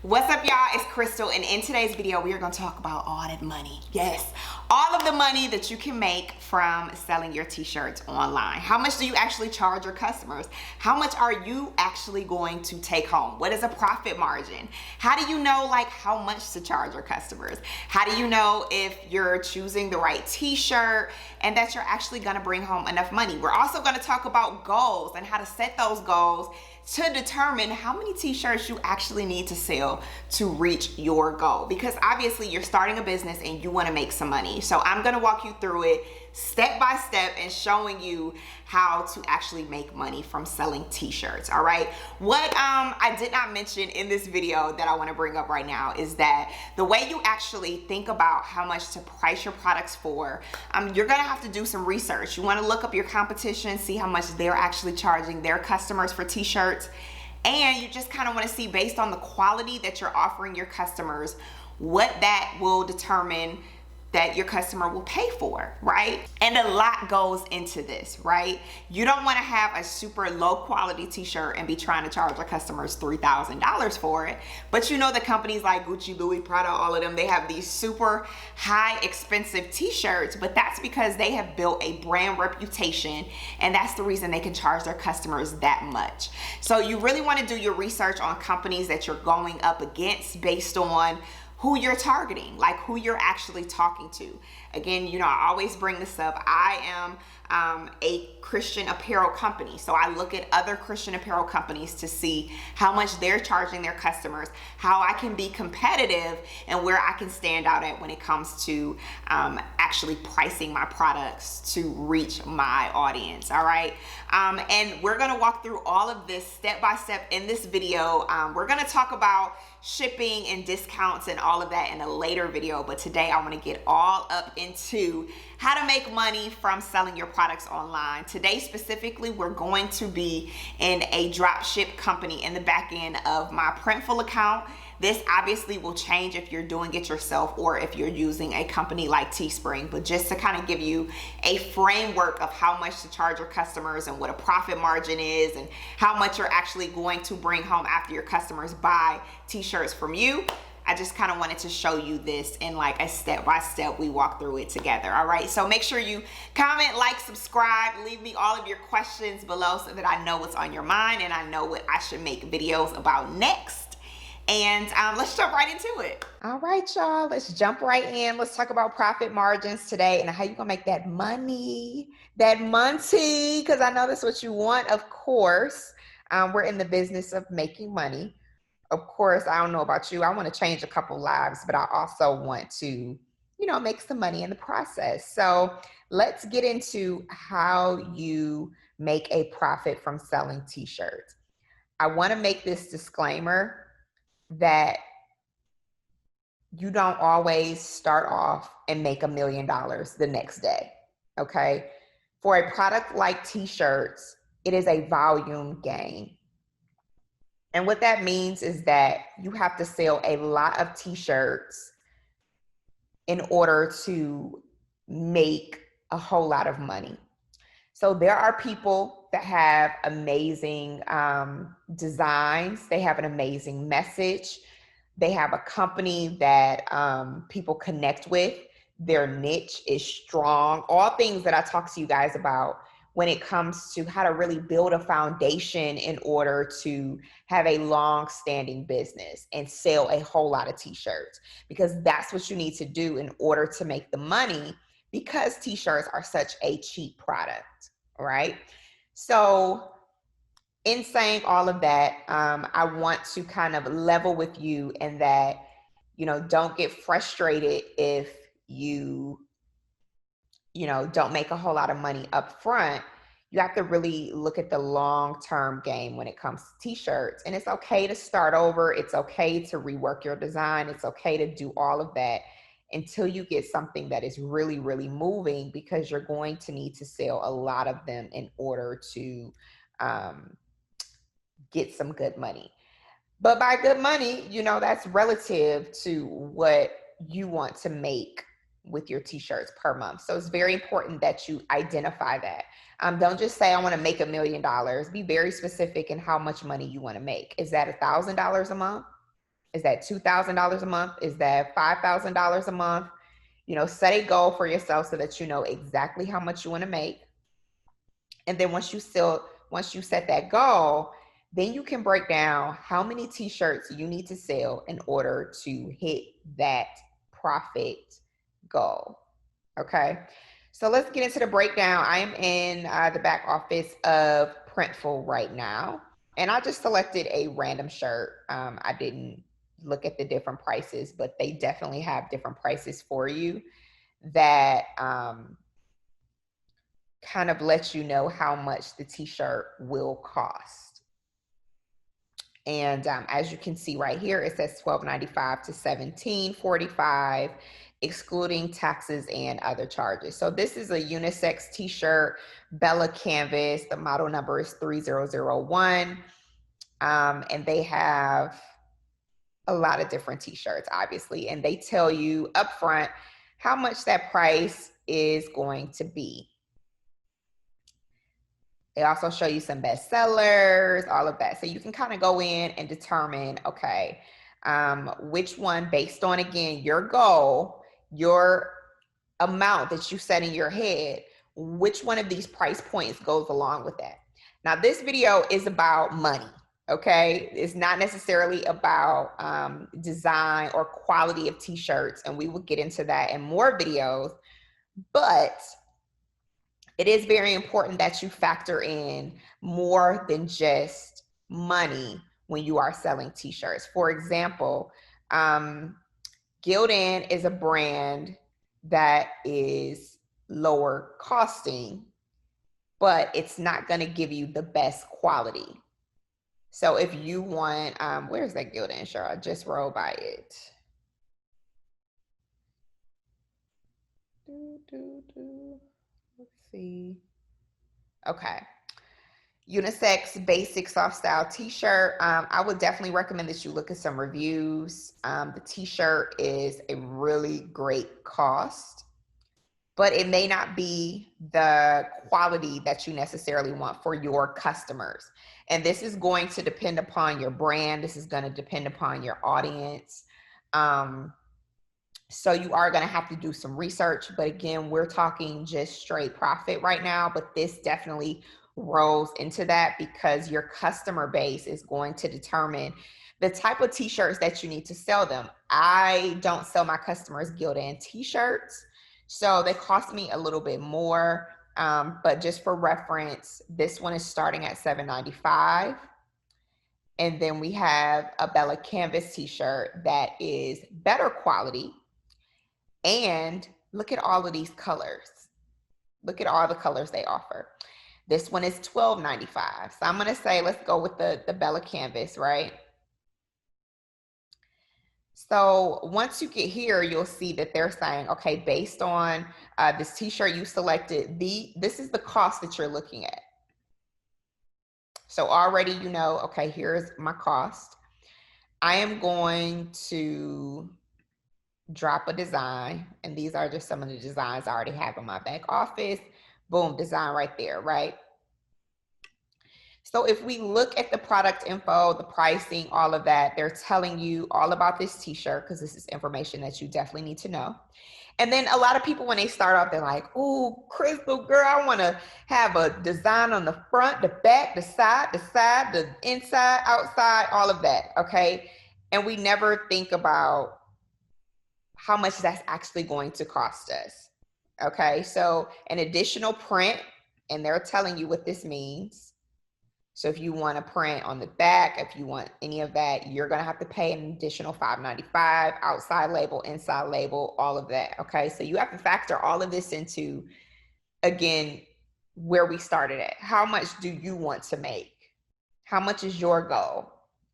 What's up, y'all? It's Crystal, and in today's video we are going to talk about all that money. Yes, all of the money that you can make from selling your t-shirts online. How much do you actually charge your customers? How much are you actually going to take home? What is a profit margin? How do you know how much to charge your customers? How do you know if you're choosing the right t-shirt and that you're actually going to bring home enough money? We're also going to talk about goals and how to set those goals to determine how many t-shirts you actually need to sell to reach your goal, because obviously you're starting a business and you want to make some money. So I'm going to walk you through it step by step and showing you how to actually make money from selling t-shirts. All right, what I did not mention in this video that I want to bring up right now is that the way you actually think about how much to price your products for, you're gonna have to do some research. You want to look up your competition, see how much they're actually charging their customers for t-shirts, and you just kind of want to see, based on the quality that you're offering your customers, what that will determine that your customer will pay for, right? And a lot goes into this, right? You don't want to have a super low quality t-shirt and be trying to charge your customers $3,000 for it. But you know, the companies like Gucci, Louis, Prada, all of them, they have these super high expensive t-shirts, but that's because they have built a brand reputation, and that's the reason they can charge their customers that much. So you really want to do your research on companies that you're going up against based on who you're targeting, like who you're actually talking to. Again, you know, I always bring this up. I am a Christian apparel company. So I look at other Christian apparel companies to see how much they're charging their customers, how I can be competitive, and where I can stand out at when it comes to actually pricing my products to reach my audience. All right. And we're going to walk through all of this step by step in this video. We're going to talk about shipping and discounts and all of that in a later video, but today I want to get all up into how to make money from selling your products online. Today specifically, we're going to be in a drop ship company in the back end of my Printful account. This obviously will change if you're doing it yourself or if you're using a company like Teespring, but just to kind of give you a framework of how much to charge your customers and what a profit margin is and how much you're actually going to bring home after your customers buy t-shirts from you. I just kind of wanted to show you this in like a step-by-step, we walk through it together. All right, so make sure you comment, like, subscribe, leave me all of your questions below so that I know what's on your mind and I know what I should make videos about next. And let's jump right into it. All right, y'all, let's jump right in. Let's talk about profit margins today and how you gonna make that money, because I know that's what you want. Of course, we're in the business of making money. Of course, I don't know about you, I want to change a couple lives, but I also want to, you know, make some money in the process. So let's get into how you make a profit from selling t-shirts. I want to make this disclaimer that you don't always start off and make $1 million the next day, okay? For a product like t-shirts, it is a volume game. And what that means is that you have to sell a lot of t-shirts in order to make a whole lot of money. So there are people that have amazing designs. They have an amazing message. They have a company that people connect with. Their niche is strong. All things that I talk to you guys about when it comes to how to really build a foundation in order to have a long-standing business and sell a whole lot of t-shirts, because that's what you need to do in order to make the money, because t-shirts are such a cheap product, right? So in saying all of that, I want to kind of level with you in that, you know, don't get frustrated if you don't make a whole lot of money up front. You have to really look at the long-term game when it comes to t-shirts. And it's okay to start over. It's okay to rework your design. It's okay to do all of that until you get something that is really, really moving, because you're going to need to sell a lot of them in order to get some good money. But by good money, you know, that's relative to what you want to make with your t-shirts per month. So it's very important that you identify that. Don't just say, I want to make $1 million. Be very specific in how much money you want to make. Is that $1,000 a month? Is that $2,000 a month? Is that $5,000 a month? You know, set a goal for yourself so that you know exactly how much you want to make. And then once you set that goal, then you can break down how many t-shirts you need to sell in order to hit that profit goal. Okay. So let's get into the breakdown. I am in the back office of Printful right now, and I just selected a random shirt. I didn't look at the different prices, but they definitely have different prices for you that kind of lets you know how much the t-shirt will cost. And as you can see right here, it says $12.95 to $17.45, excluding taxes and other charges. So this is a unisex t-shirt, Bella Canvas. The model number is 3001. And they have a lot of different t-shirts, obviously, and they tell you upfront how much that price is going to be. They also show you some bestsellers, all of that. So you can kind of go in and determine, okay, which one, based on, again, your goal, your amount that you set in your head, which one of these price points goes along with that. Now, this video is about money, okay? It's not necessarily about design or quality of t-shirts, and we will get into that in more videos, but it is very important that you factor in more than just money when you are selling t-shirts. For example, Gildan is a brand that is lower costing, but it's not going to give you the best quality. So if you want, where's that Gildan shirt? I just rolled by it. Let's see. Okay. Unisex basic soft style t-shirt. I would definitely recommend that you look at some reviews. The t-shirt is a really great cost, but it may not be the quality that you necessarily want for your customers. And this is going to depend upon your brand. This is going to depend upon your audience. So you are going to have to do some research, but again, we're talking just straight profit right now, but this definitely rolls into that because your customer base is going to determine the type of t-shirts that you need to sell them. I don't sell my customers Gildan t-shirts, so they cost me a little bit more, but just for reference, this one is starting at $7.95. And then we have a Bella Canvas t-shirt that is better quality. And look at all of these colors. Look at all the colors they offer. This one is $12.95. So I'm going to say, let's go with the Bella Canvas, right? So once you get here, you'll see that they're saying, okay, based on this t-shirt you selected, this is the cost that you're looking at. So already you know, okay, here's my cost. I am going to drop a design, and these are just some of the designs I already have in my back office. Boom, design right there, right? So if we look at the product info, the pricing, all of that, they're telling you all about this t-shirt because this is information that you definitely need to know. And then a lot of people, when they start off, they're like, "Ooh, Crystal, girl, I want to have a design on the front, the back, the side, the inside, outside, all of that," okay? And we never think about how much that's actually going to cost us. Okay, so an additional print, and they're telling you what this means. So if you want to print on the back, if you want any of that, you're going to have to pay an additional $5.95, outside label, inside label, all of that. Okay, so you have to factor all of this into, again, where we started at. How much do you want to make? How much is your goal?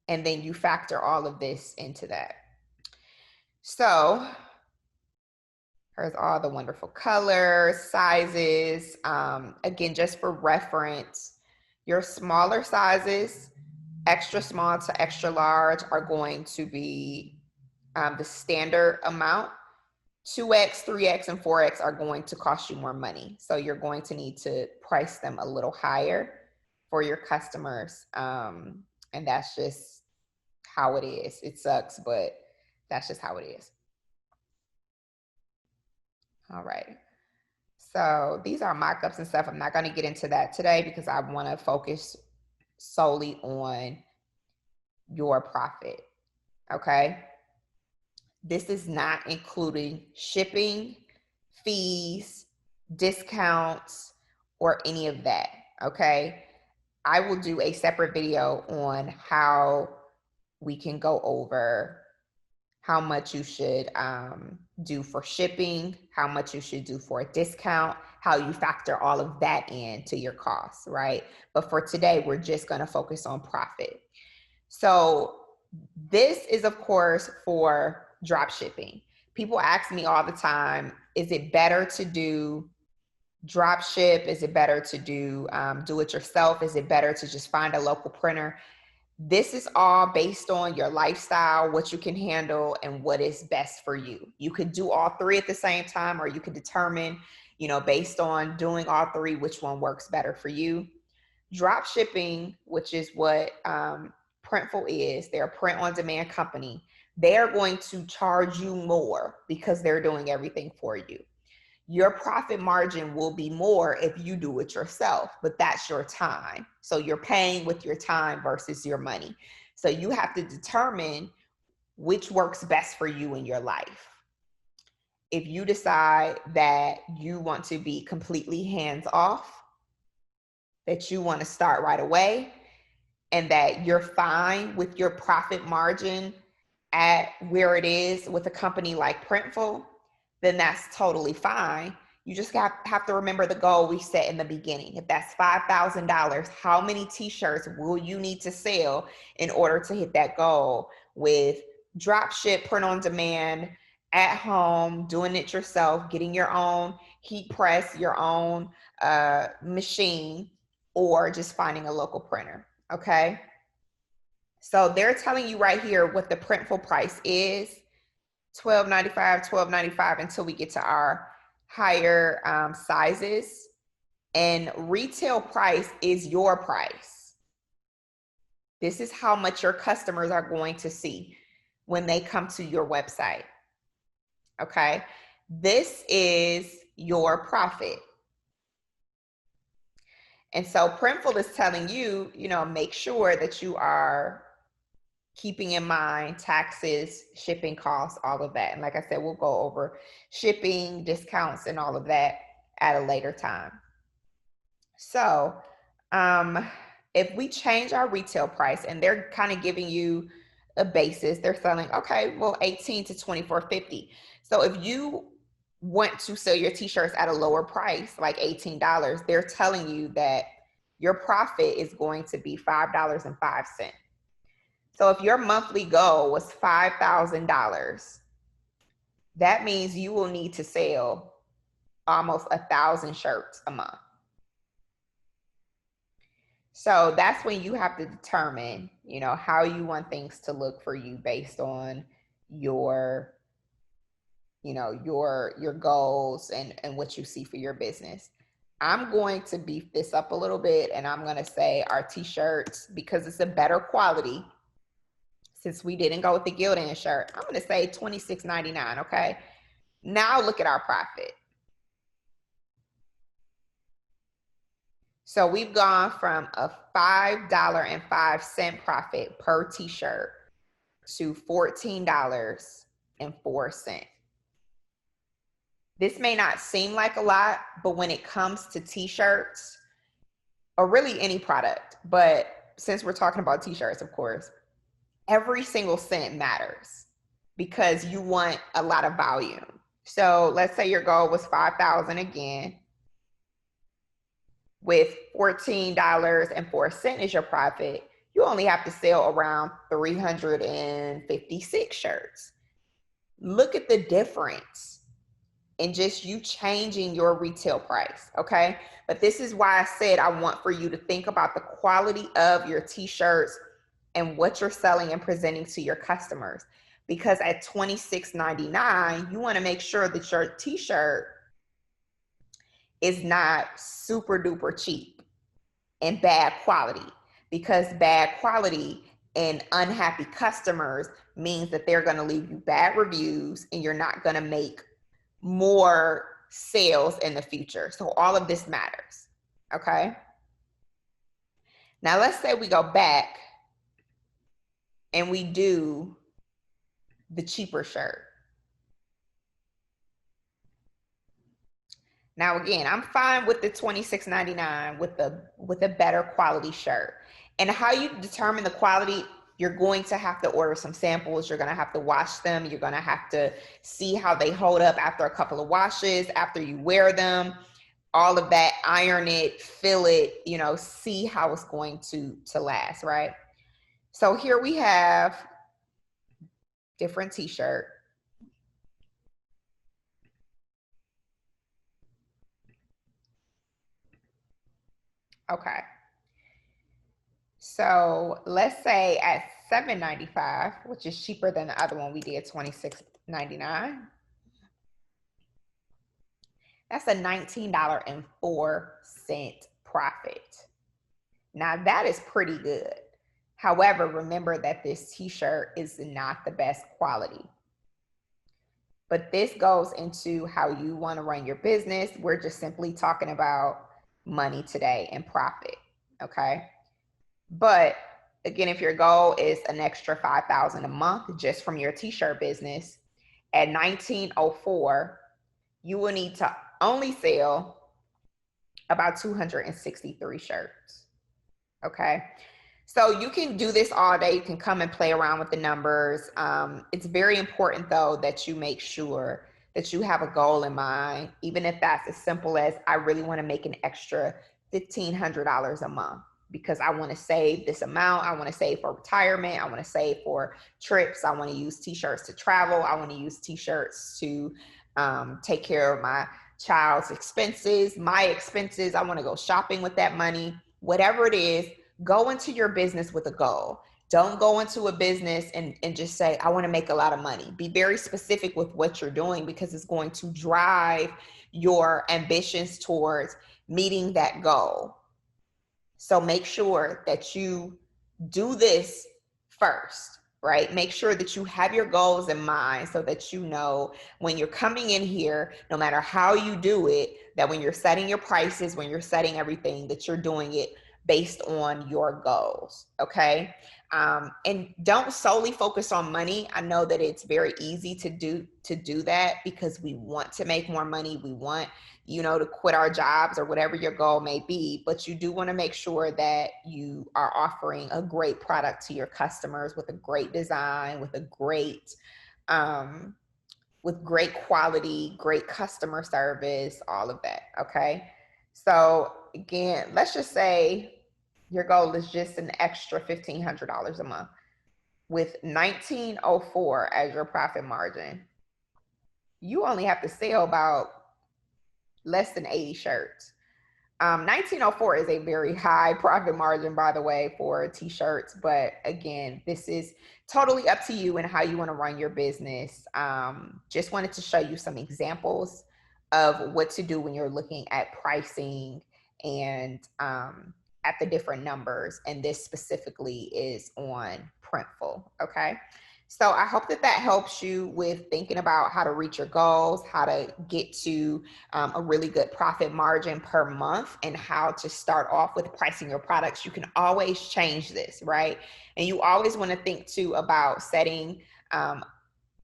And then you factor all of this into that. So here's all the wonderful colors, sizes. Again, just for reference, your smaller sizes, extra small to extra large, are going to be the standard amount. 2X, 3X, and 4X are going to cost you more money. So you're going to need to price them a little higher for your customers. And that's just how it is. It sucks, but that's just how it is. All right. So these are mock-ups and stuff. I'm not going to get into that today because I want to focus solely on your profit. Okay. This is not including shipping, fees, discounts, or any of that. Okay. I will do a separate video on how we can go over how much you should do for shipping, how much you should do for a discount, how you factor all of that into your costs, right? But for today, we're just going to focus on profit. So this is, of course, for drop shipping. People ask me all the time, is it better to do drop ship? Is it better to do it yourself? Is it better to just find a local printer? This is all based on your lifestyle, what you can handle, and what is best for you. You could do all three at the same time, or you could determine, based on doing all three, which one works better for you. Drop shipping, which is what Printful is, they're a print-on-demand company. They're going to charge you more because they're doing everything for you. Your profit margin will be more if you do it yourself, but that's your time. So you're paying with your time versus your money. So you have to determine which works best for you in your life. If you decide that you want to be completely hands off, that you want to start right away, and that you're fine with your profit margin at where it is with a company like Printful, then that's totally fine. You just have to remember the goal we set in the beginning. If that's $5,000, how many t-shirts will you need to sell in order to hit that goal with drop ship, print on demand, at home, doing it yourself, getting your own heat press, your own machine, or just finding a local printer, okay? So they're telling you right here what the Printful price is. $12.95 until we get to our higher sizes, and retail price is your price. This is how much your customers are going to see when they come to your website. Okay, this is your profit. And so Printful is telling you, make sure that you are keeping in mind taxes, shipping costs, all of that. And like I said, we'll go over shipping, discounts, and all of that at a later time. So if we change our retail price, and they're kind of giving you a basis, they're selling, okay, well, $18 to $24.50. So if you want to sell your t-shirts at a lower price, like $18, they're telling you that your profit is going to be $5.05. So if your monthly goal was $5,000, that means you will need to sell almost 1,000 shirts a month. So that's when you have to determine, how you want things to look for you based on your, your goals and what you see for your business. I'm going to beef this up a little bit, and I'm going to say our t-shirts, because it's a better quality, since we didn't go with the Gildan shirt, I'm going to say $26.99, okay? Now look at our profit. So we've gone from a $5.05 profit per t-shirt to $14.04. This may not seem like a lot, but when it comes to t-shirts, or really any product, but since we're talking about t-shirts, of course, every single cent matters because you want a lot of volume. So let's say your goal was 5,000 again. With $14.04 is your profit, you only have to sell around 356 shirts. Look at the difference in just you changing your retail price, okay? But this is why I said I want for you to think about the quality of your t-shirts and what you're selling and presenting to your customers. Because at $26.99, you want to make sure that your t-shirt is not super duper cheap and bad quality, because bad quality and unhappy customers means that they're going to leave you bad reviews and you're not going to make more sales in the future. So all of this matters. Okay. Now let's say we go back and we do the cheaper shirt. Now again, I'm fine with the $26.99 with a better quality shirt. And how you determine the quality, you're going to have to order some samples. You're going to have to wash them. You're going to have to see how they hold up after a couple of washes, after you wear them, all of that, iron it, fill it, you know, see how it's going to last, right? So here we have different t-shirt. Okay. So let's say at $7.95, which is cheaper than the other one we did, $26.99. That's a $19.04 profit. Now that is pretty good. However, remember that this t-shirt is not the best quality. But this goes into how you want to run your business. We're just simply talking about money today and profit, okay? But again, if your goal is an extra $5,000 a month just from your t-shirt business, at $19.04, you will need to only sell about 263 shirts, okay? So you can do this all day. You can come and play around with the numbers. It's very important though that you make sure that you have a goal in mind, even if that's as simple as I really want to make an extra $1,500 a month because I want to save this amount. I want to save for retirement. I want to save for trips. I want to use t-shirts to travel. I want to use t-shirts to take care of my child's expenses, my expenses. I want to go shopping with that money. Whatever it is, go into your business with a goal. Don't go into a business and just say, I want to make a lot of money. Be very specific with what you're doing because it's going to drive your ambitions towards meeting that goal. So make sure that you do this first, right? Make sure that you have your goals in mind so that you know when you're coming in here, no matter how you do it, that when you're setting your prices, when you're setting everything, that you're doing it based on your goals, okay? And don't solely focus on money. I know that it's very easy to do that because we want to make more money. We want, you know, to quit our jobs or whatever your goal may be, but you do want to make sure that you are offering a great product to your customers with a great design, with a great, with great quality, great customer service, all of that, okay? So again, let's just say your goal is just an extra $1,500 a month with $19.04 as your profit margin. You only have to sell about less than 80 shirts. $19.04 is a very high profit margin, by the way, for t-shirts. But again, this is totally up to you and how you want to run your business. Just wanted to show you some examples of what to do when you're looking at pricing and at the different numbers. And this specifically is on Printful, okay? So I hope that helps you with thinking about how to reach your goals, how to get to a really good profit margin per month, and how to start off with pricing your products. You can always change this, right? And you always want to think too about setting an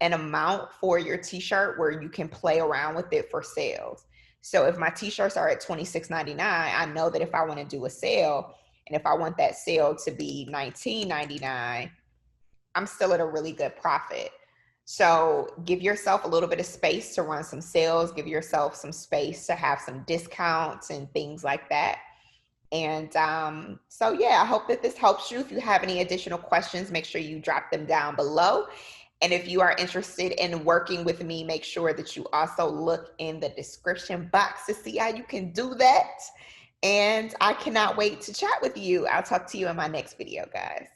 amount for your t-shirt where you can play around with it for sales. So if my t-shirts are at $26.99, I know that if I want to do a sale and if I want that sale to be $19.99, I'm still at a really good profit. So give yourself a little bit of space to run some sales, give yourself some space to have some discounts and things like that. And so yeah, I hope that this helps you. If you have any additional questions, make sure you drop them down below. And if you are interested in working with me, make sure that you also look in the description box to see how you can do that. And I cannot wait to chat with you. I'll talk to you in my next video, guys.